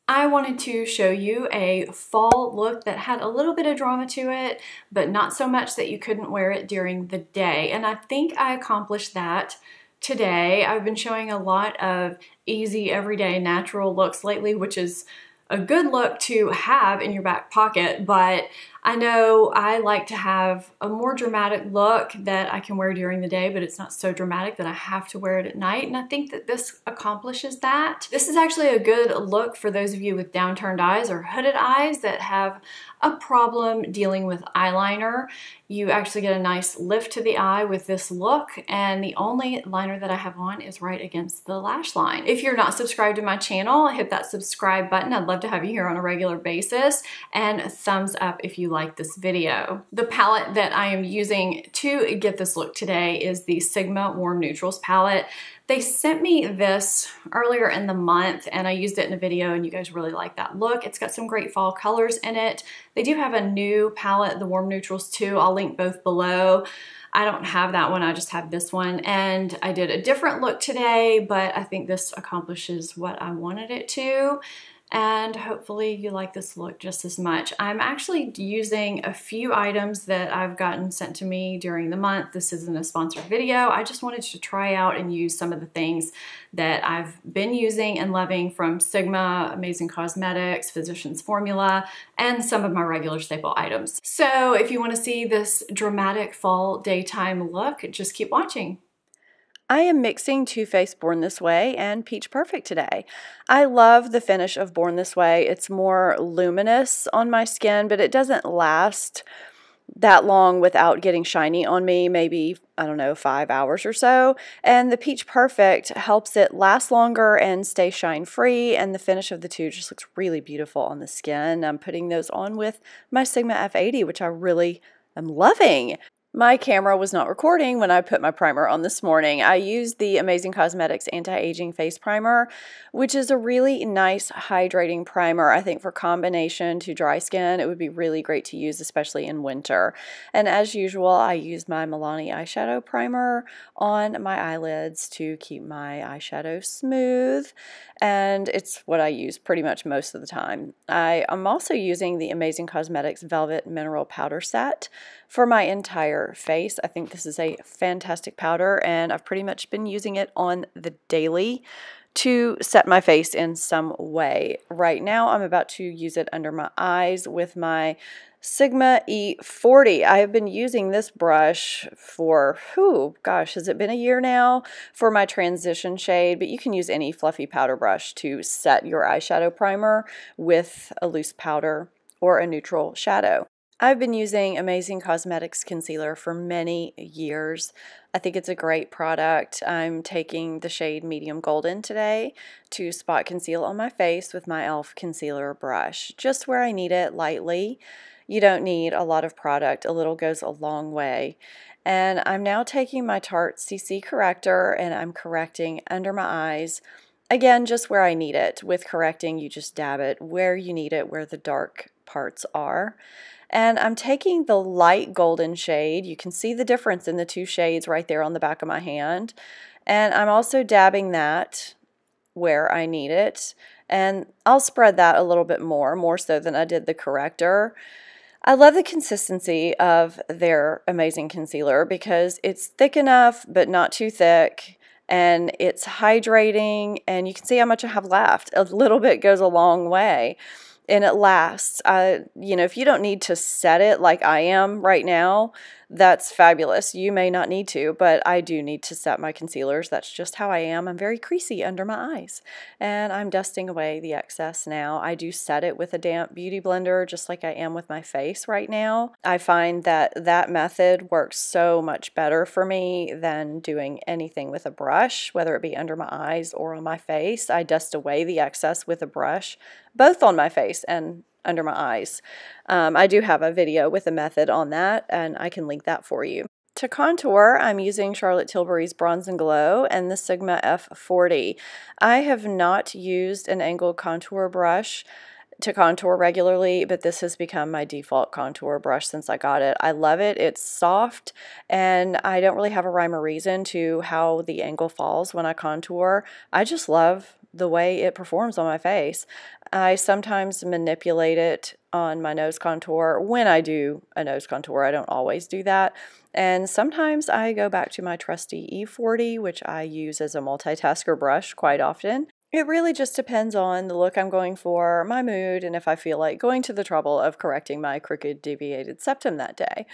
I wanted to show you a fall look that had a little bit of drama to it, but not so much that you couldn't wear it during the day. And I think I accomplished that today. I've been showing a lot of easy, everyday, natural looks lately, which is a good look to have in your back pocket, but I know I like to have a more dramatic look that I can wear during the day, but it's not so dramatic that I have to wear it at night, and I think that this accomplishes that. This is actually a good look for those of you with downturned eyes or hooded eyes that have a problem dealing with eyeliner. You actually get a nice lift to the eye with this look, and the only liner that I have on is right against the lash line. If you're not subscribed to my channel, hit that subscribe button. I'd love to have you here on a regular basis, and a thumbs up if you like this video. The palette that I am using to get this look today is the Sigma Warm Neutrals palette. They sent me this earlier in the month and I used it in a video and you guys really like that look. It's got some great fall colors in it. They do have a new palette, the Warm Neutrals 2. I'll link both below. I don't have that one, I just have this one. And I did a different look today, but I think this accomplishes what I wanted it to. And hopefully you like this look just as much. I'm actually using a few items that I've gotten sent to me during the month. This isn't a sponsored video. I just wanted to try out and use some of the things that I've been using and loving from Sigma, Amazing Cosmetics, Physicians Formula, and some of my regular staple items. So if you want to see this dramatic fall daytime look, just keep watching. I am mixing Too Faced Born This Way and Peach Perfect today. I love the finish of Born This Way. It's more luminous on my skin, but it doesn't last that long without getting shiny on me, maybe, I don't know, 5 hours or so. And the Peach Perfect helps it last longer and stay shine free, and the finish of the two just looks really beautiful on the skin. I'm putting those on with my Sigma F80, which I really am loving. My camera was not recording when I put my primer on this morning. I used the Amazing Cosmetics Anti-Aging Face Primer, which is a really nice hydrating primer. I think for combination to dry skin, it would be really great to use, especially in winter. And as usual, I used my Milani eyeshadow primer on my eyelids to keep my eyeshadow smooth. And it's what I use pretty much most of the time. I'm also using the Amazing Cosmetics Velvet Mineral Powder Set for my entire face. I think this is a fantastic powder and I've pretty much been using it on the daily to set my face in some way. Right now I'm about to use it under my eyes with my Sigma E40. I have been using this brush for, gosh, has it been a year now for my transition shade, but you can use any fluffy powder brush to set your eyeshadow primer with a loose powder or a neutral shadow. I've been using Amazing Cosmetics concealer for many years. I think it's a great product. I'm taking the shade Medium Golden today to spot conceal on my face with my e.l.f. concealer brush, just where I need it, lightly. You don't need a lot of product. A little goes a long way. And I'm now taking my Tarte CC Corrector and I'm correcting under my eyes. Again, just where I need it. With correcting, you just dab it where you need it, where the dark parts are. And I'm taking the light golden shade. You can see the difference in the two shades right there on the back of my hand. And I'm also dabbing that where I need it. And I'll spread that a little bit more so than I did the corrector. I love the consistency of their Amazing Concealer because it's thick enough but not too thick, and it's hydrating, and you can see how much I have left. A little bit goes a long way, and it lasts. You know, if you don't need to set it like I am right now, that's fabulous. You may not need to, but I do need to set my concealers. That's just how I am. I'm very creasy under my eyes, and I'm dusting away the excess now. I do set it with a damp beauty blender, just like I am with my face right now. I find that that method works so much better for me than doing anything with a brush, whether it be under my eyes or on my face. I dust away the excess with a brush, both on my face and under my eyes. I do have a video with a method on that, and I can link that for you. To contour, I'm using Charlotte Tilbury's Bronze and Glow and the Sigma F40. I have not used an angled contour brush to contour regularly, but this has become my default contour brush since I got it. I love it. It's soft, and I don't really have a rhyme or reason to how the angle falls when I contour. I just love the way it performs on my face. I sometimes manipulate it on my nose contour when I do a nose contour. I don't always do that. And sometimes I go back to my trusty E40, which I use as a multitasker brush quite often. It really just depends on the look I'm going for, my mood, and if I feel like going to the trouble of correcting my crooked deviated septum that day.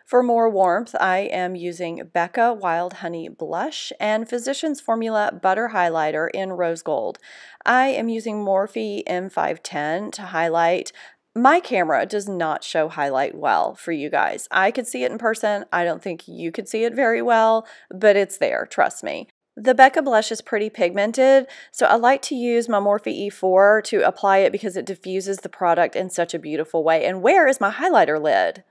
For more warmth, I am using Becca Wild Honey Blush and Physicians Formula Butter Highlighter in Rose Gold. I am using Morphe M510 to highlight. My camera does not show highlight well for you guys. I could see it in person. I don't think you could see it very well, but it's there, trust me. The Becca blush is pretty pigmented, so I like to use my Morphe E4 to apply it because it diffuses the product in such a beautiful way. And where is my highlighter lid?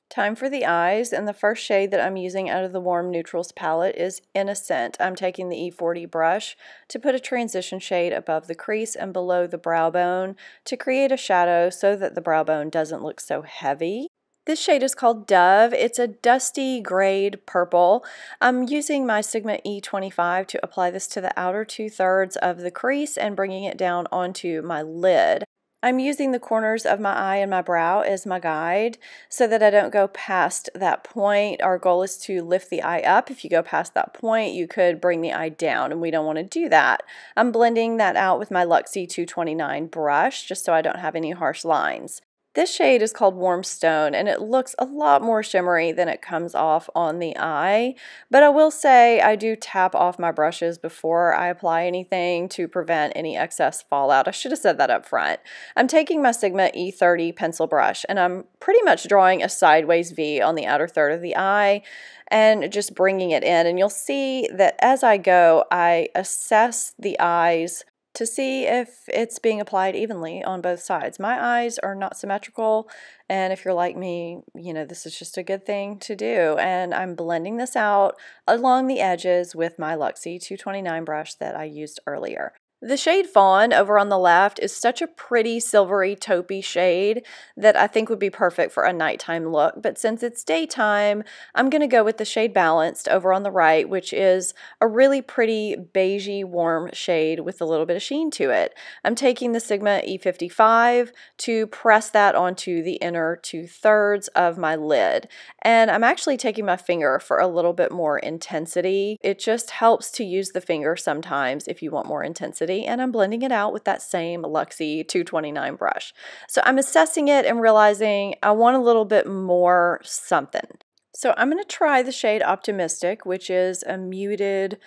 Time for the eyes, and the first shade that I'm using out of the Warm Neutrals palette is Innocent. I'm taking the E40 brush to put a transition shade above the crease and below the brow bone to create a shadow so that the brow bone doesn't look so heavy. This shade is called Dove. It's a dusty grayed purple. I'm using my Sigma E25 to apply this to the outer 2/3 of the crease and bringing it down onto my lid. I'm using the corners of my eye and my brow as my guide so that I don't go past that point. Our goal is to lift the eye up. If you go past that point, you could bring the eye down, and we don't want to do that. I'm blending that out with my Luxie 229 brush just so I don't have any harsh lines. This shade is called Warm Stone, and it looks a lot more shimmery than it comes off on the eye. But I will say I do tap off my brushes before I apply anything to prevent any excess fallout. I should have said that up front. I'm taking my Sigma E30 pencil brush, and I'm pretty much drawing a sideways V on the outer third of the eye and just bringing it in. And you'll see that as I go, I assess the eyes to see if it's being applied evenly on both sides. My eyes are not symmetrical, and if you're like me, you know, this is just a good thing to do. And I'm blending this out along the edges with my Luxie 229 brush that I used earlier. The shade Fawn over on the left is such a pretty silvery taupey shade that I think would be perfect for a nighttime look, but since it's daytime, I'm going to go with the shade Balanced over on the right, which is a really pretty beigey warm shade with a little bit of sheen to it. I'm taking the Sigma E55 to press that onto the inner 2/3 of my lid, and I'm actually taking my finger for a little bit more intensity. It just helps to use the finger sometimes if you want more intensity. And I'm blending it out with that same Luxie 229 brush. So I'm assessing it and realizing I want a little bit more something. So I'm going to try the shade Optimistic, which is a muted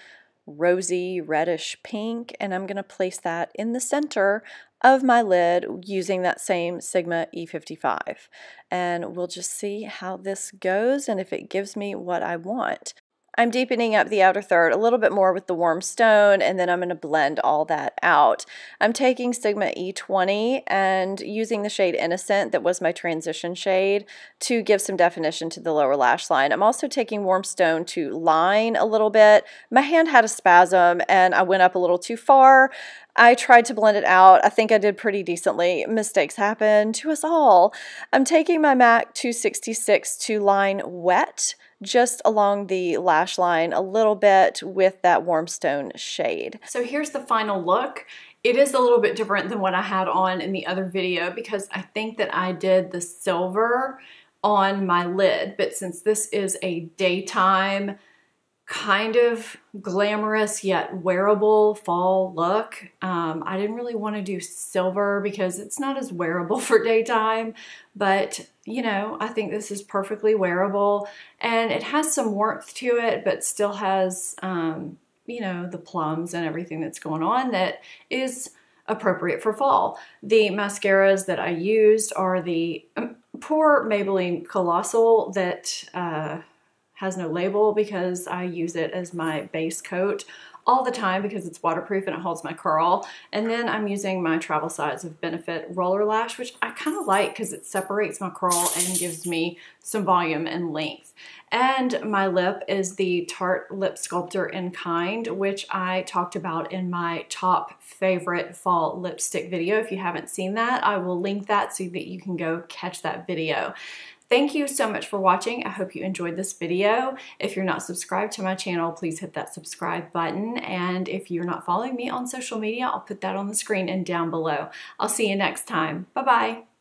rosy reddish pink, and I'm going to place that in the center of my lid using that same Sigma E55. And we'll just see how this goes and if it gives me what I want. I'm deepening up the outer third a little bit more with the Warm Stone, and then I'm going to blend all that out. I'm taking Sigma E20 and using the shade Innocent, that was my transition shade, to give some definition to the lower lash line. I'm also taking Warm Stone to line a little bit. My hand had a spasm and I went up a little too far. I tried to blend it out. I think I did pretty decently. Mistakes happen to us all. I'm taking my MAC 266 to line wet just along the lash line a little bit with that Warm Stone shade. So here's the final look. It is a little bit different than what I had on in the other video because I think that I did the silver on my lid, but since this is a daytime kind of glamorous yet wearable fall look, I didn't really want to do silver because it's not as wearable for daytime, but you know, I think this is perfectly wearable and it has some warmth to it, but still has, you know, the plums and everything that's going on that is appropriate for fall. The mascaras that I used are the poor Maybelline Colossal that has no label because I use it as my base coat all the time because it's waterproof and it holds my curl. And then I'm using my travel size of Benefit Roller Lash, which I kind of like because it separates my curl and gives me some volume and length. And my lip is the Tarte Lip Sculptor in Kind, which I talked about in my top favorite fall lipstick video. If you haven't seen that, I will link that so that you can go catch that video. Thank you so much for watching. I hope you enjoyed this video. If you're not subscribed to my channel, please hit that subscribe button. And if you're not following me on social media, I'll put that on the screen and down below. I'll see you next time. Bye-bye.